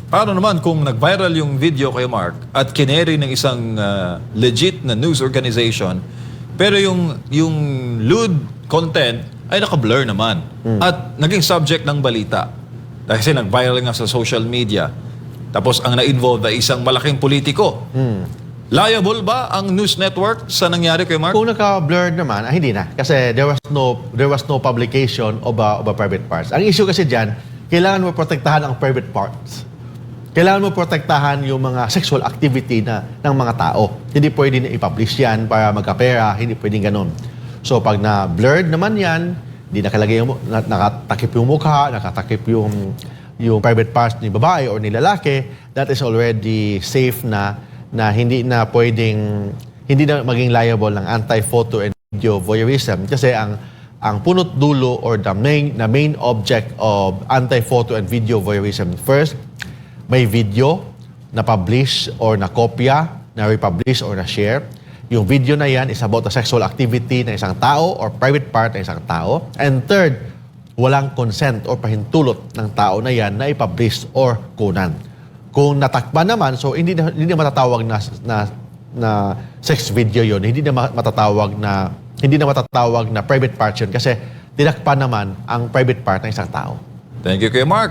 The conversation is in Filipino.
Paano naman kung nag-viral yung video kay Mark at kineri ng isang legit na news organization, pero yung lewd content ay naka-blur naman at naging subject ng balita. Kasi nag-viral nga sa social media. Tapos ang na-involve ay isang malaking politiko. Liable ba ang news network sa nangyari kay Mark? Kung naka-blur naman, hindi na. Kasi there was no publication of a private parts. Ang issue kasi dyan, kailangan mo protektahan ang private parts. Kailangan mo protektahan yung mga sexual activity ng mga tao. Hindi pwede na i-publish yan para magkapera, hindi pwedeng ganun. So pag na-blurred naman yan, hindi nakalagay nakatakip yung mukha, nakatakip yung private parts ni babae or ni lalaki, that is already safe na hindi na maging liable ng anti-photo and video voyeurism kasi ang punot dulo or the main object of anti-photo and video voyeurism, first, may video na publish or na kopya, na republish or na share. Yung video na yan is about the sexual activity ng isang tao or private part ng isang tao. And third, walang consent or pahintulot ng tao na yan na i-publish or kunan. Kung natakpan naman, so hindi na matatawag na sex video yon, hindi na matatawag na private part yun kasi tinakpan naman ang private part ng isang tao. Thank you kay Mark.